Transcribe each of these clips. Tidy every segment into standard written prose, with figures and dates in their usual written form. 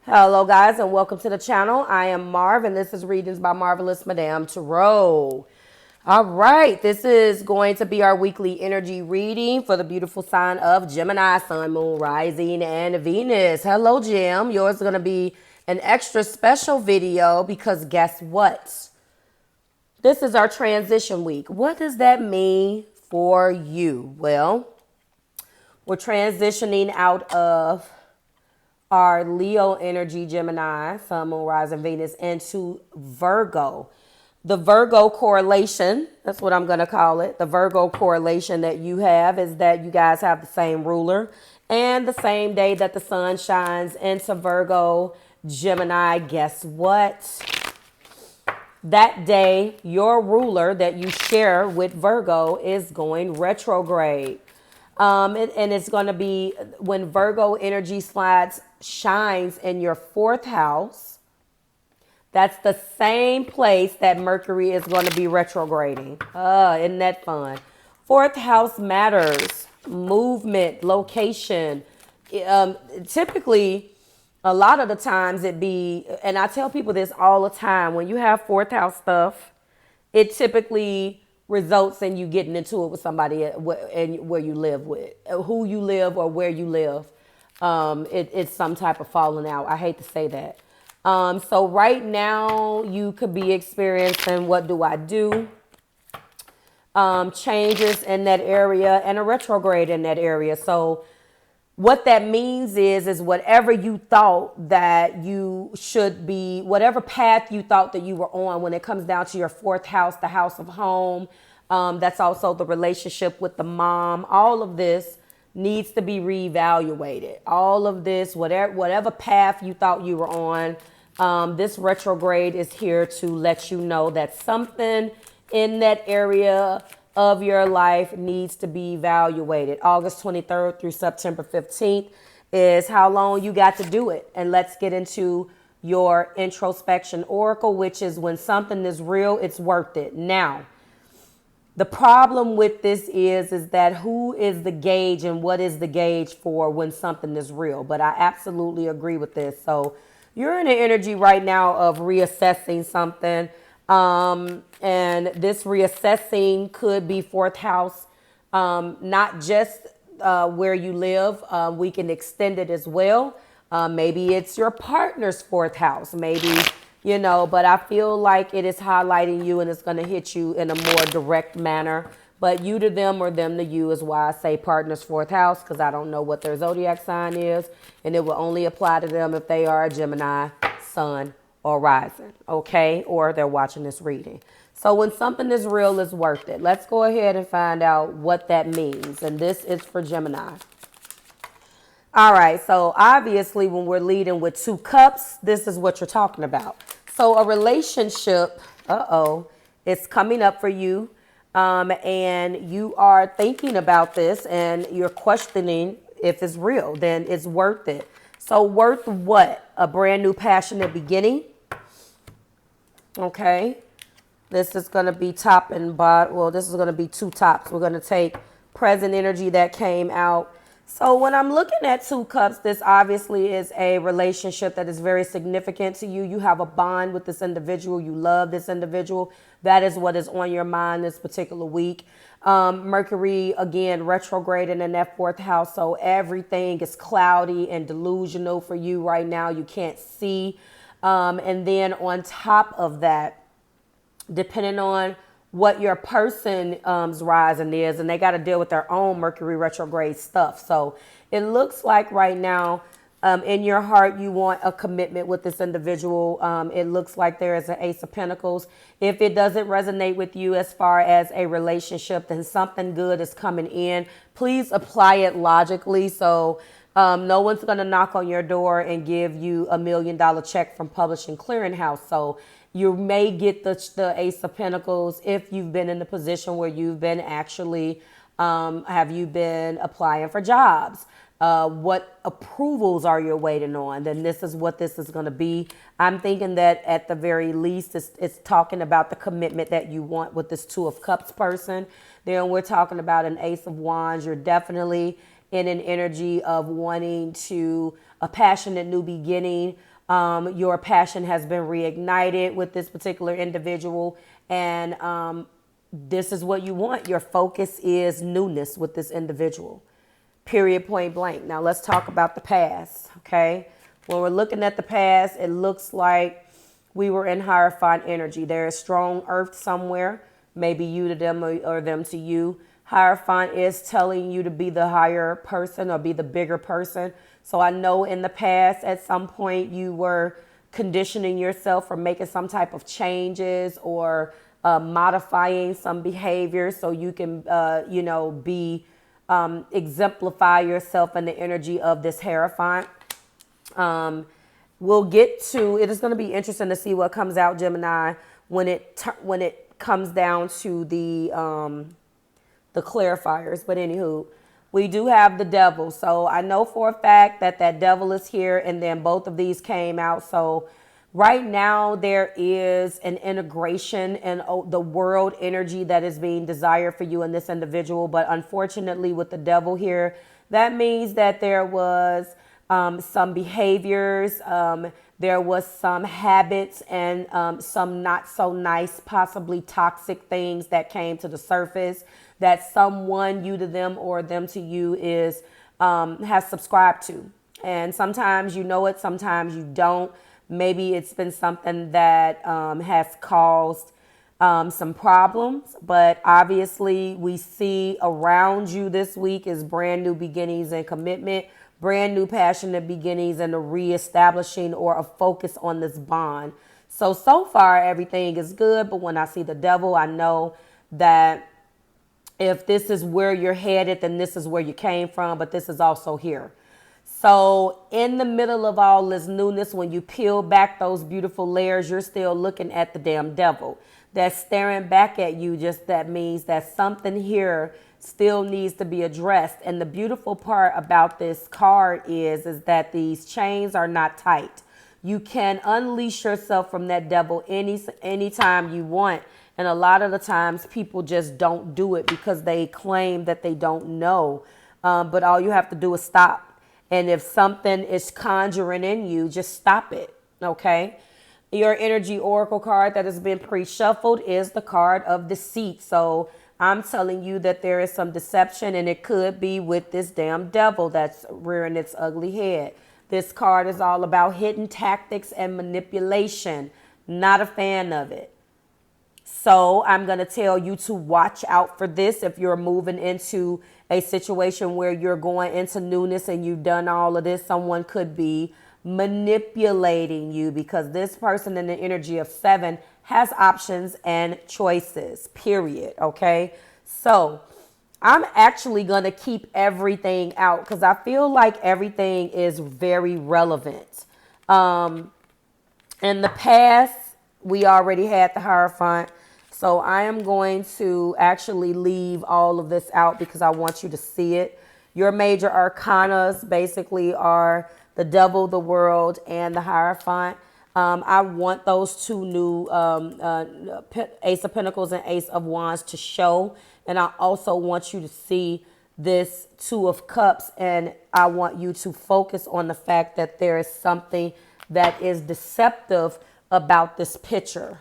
Hello guys and welcome to the channel. I am Marv and this is Readings by Marvelous Madame Tarot. All right, this is going to be our weekly energy reading for the beautiful sign of Gemini, Sun, Moon, Rising, and Venus. Hello, Gem. Yours is going to be an extra special video because guess what? This is our transition week. What does that mean for you? Well, we're transitioning out of our Leo energy, Gemini, Sun, Moon, Rising, Venus, into Virgo. The Virgo correlation, that's what I'm going to call it. The Virgo correlation that you have is that you guys have the same ruler. And the same day that the sun shines into Virgo, Gemini, guess what? That day, your ruler that you share with Virgo is going retrograde. And it's going to be when Virgo energy shines in your fourth house. That's the same place that Mercury is going to be retrograding. Isn't that fun? Fourth house matters. Movement, location. Typically, a lot of the times and I tell people this all the time, when you have fourth house stuff, it typically results in you getting into it with somebody where you live with, who you live or where you live. It's some type of falling out. I hate to say that. So right now you could be experiencing what do I do? Changes in that area and a retrograde in that area. So what that means is whatever you thought that you should be, whatever path you thought that you were on when it comes down to your fourth house, the house of home, that's also the relationship with the mom. All of this needs to be reevaluated. All of this, whatever path you thought you were on, this retrograde is here to let you know that something in that area of your life needs to be evaluated. August 23rd through September 15th is how long you got to do it. And let's get into your introspection oracle, which is when something is real, it's worth it. Now, the problem with this is that who is the gauge and what is the gauge for when something is real? But I absolutely agree with this. So you're in an energy right now of reassessing something. And this reassessing could be fourth house, not just where you live. We can extend it as well. Maybe it's your partner's fourth house, maybe, but I feel like it is highlighting you and it's going to hit you in a more direct manner. But you to them or them to you is why I say partner's fourth house, because I don't know what their zodiac sign is. And it will only apply to them if they are a Gemini, Sun, or Rising, okay? Or they're watching this reading. So when something is real, it's worth it. Let's go ahead and find out what that means. And this is for Gemini. All right, so obviously when we're leading with 2 cups, this is what you're talking about. So a relationship, it's coming up for you. And you are thinking about this and you're questioning if it's real, then it's worth it. So worth what? A brand new passionate beginning. Okay. This is going to be top and bottom. Well, this is going to be 2 tops. We're going to take present energy that came out. So when I'm looking at 2 cups, this obviously is a relationship that is very significant to you. You have a bond with this individual. You love this individual. That is what is on your mind this particular week. Mercury, again, retrograding in that fourth house. So everything is cloudy and delusional for you right now. You can't see. And then on top of that, depending on what your person's rising is, and they got to deal with their own Mercury retrograde stuff. So it looks like right now in your heart, you want a commitment with this individual. It looks like there is an Ace of Pentacles. If it doesn't resonate with you as far as a relationship, then something good is coming in. Please apply it logically. So no one's going to knock on your door and give you $1 million check from Publishing Clearinghouse. So you may get the Ace of Pentacles if you've been in the position where you've been actually, have you been applying for jobs? What approvals are you waiting on? Then this is what this is going to be. I'm thinking that at the very least, it's talking about the commitment that you want with this 2 of Cups person. Then we're talking about an Ace of Wands. You're definitely in an energy of wanting to a passionate new beginning. Your passion has been reignited with this particular individual, and this is what you want. Your focus is newness with this individual. Period, point blank. Now let's talk about the past, okay? When we're looking at the past, it looks like we were in Hierophant energy. There is strong earth somewhere, maybe you to them or them to you. Hierophant is telling you to be the higher person or be the bigger person. So I know in the past, at some point, you were conditioning yourself for making some type of changes or modifying some behavior so you can, be exemplify yourself in the energy of this Hierophant. We'll get to it. Is going to be interesting to see what comes out, Gemini, when it comes down to the clarifiers. But anywho, we do have the devil. So I know for a fact that devil is here, and then both of these came out. So right now there is an integration in the world energy that is being desired for you and this individual. But unfortunately with the devil here, that means that there was some behaviors, there was some habits and some not so nice, possibly toxic things that came to the surface that someone, you to them or them to you, is has subscribed to. And sometimes you know it, sometimes you don't. Maybe it's been something that has caused some problems, but obviously we see around you this week is brand new beginnings and commitment, brand new passionate beginnings and a reestablishing or a focus on this bond. So far everything is good, but when I see the devil, I know that if this is where you're headed, then this is where you came from, but this is also here. So in the middle of all this newness, when you peel back those beautiful layers, you're still looking at the damn devil that's staring back at you. Just that means that something here still needs to be addressed. And the beautiful part about this card is that these chains are not tight. You can unleash yourself from that devil anytime you want. And a lot of the times people just don't do it because they claim that they don't know. But all you have to do is stop. And if something is conjuring in you, just stop it, okay? Your energy oracle card that has been pre-shuffled is the card of deceit. So I'm telling you that there is some deception, and it could be with this damn devil that's rearing its ugly head. This card is all about hidden tactics and manipulation. Not a fan of it. So I'm going to tell you to watch out for this if you're moving into a situation where you're going into newness and you've done all of this. Someone could be manipulating you because this person in the energy of 7 has options and choices, period. Okay, so I'm actually going to keep everything out because I feel like everything is very relevant. In the past, we already had the Hierophant. So I am going to actually leave all of this out because I want you to see it. Your major arcanas basically are the devil, the world, and the Hierophant. I want those two new Ace of Pentacles and Ace of Wands to show. And I also want you to see this Two of Cups. And I want you to focus on the fact that there is something that is deceptive about this picture.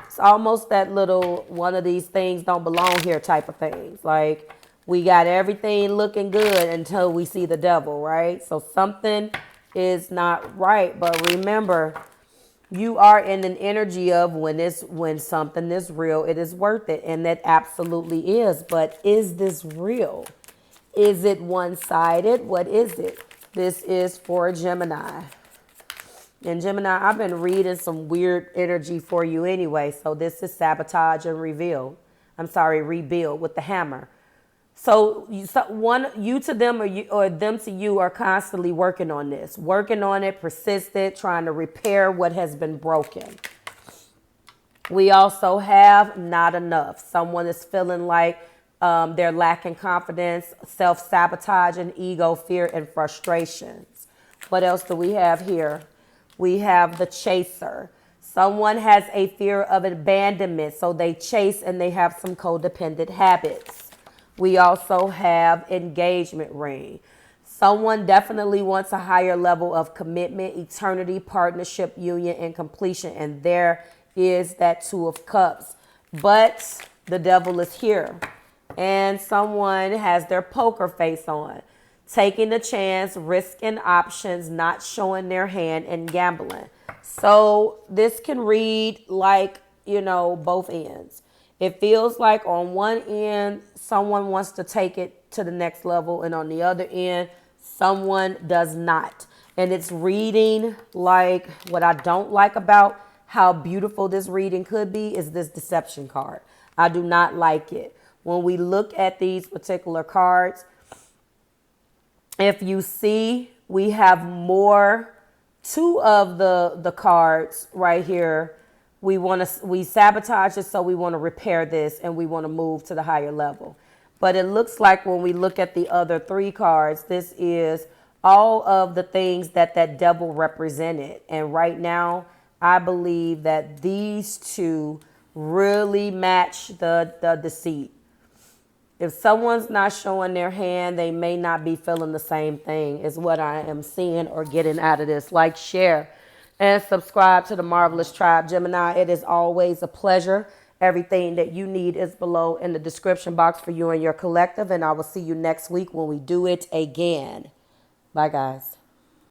It's almost that little one of these things don't belong here type of things. Like we got everything looking good until we see the devil, right? So something is not right. But remember, you are in an energy of when something is real, it is worth it. And that absolutely is. But is this real? Is it one-sided? What is it? This is for Gemini. And Gemini, I've been reading some weird energy for you anyway. So this is sabotage and rebuild with the hammer. So you to them or them to you are constantly working on this, working on it, persistent, trying to repair what has been broken. We also have not enough. Someone is feeling like they're lacking confidence, self-sabotaging, ego, fear, and frustrations. What else do we have here? We have the chaser. Someone has a fear of abandonment, so they chase and they have some codependent habits. We also have engagement ring. Someone definitely wants a higher level of commitment, eternity, partnership, union, and completion. And there is that Two of Cups. But the devil is here. And someone has their poker face on. Taking a chance, risking options, not showing their hand, and gambling. So this can read like, both ends. It feels like on one end, someone wants to take it to the next level, and on the other end, someone does not. And it's reading like, what I don't like about how beautiful this reading could be is this deception card. I do not like it. When we look at these particular cards, if you see, we have two of the cards right here. We sabotage it, so we want to repair this and we want to move to the higher level. But it looks like when we look at the other three cards, this is all of the things that devil represented. And right now, I believe that these two really match the deceit. If someone's not showing their hand, they may not be feeling the same thing, is what I am seeing or getting out of this. Like, share, and subscribe to the Marvelous Tribe, Gemini. It is always a pleasure. Everything that you need is below in the description box for you and your collective. And I will see you next week when we do it again. Bye, guys.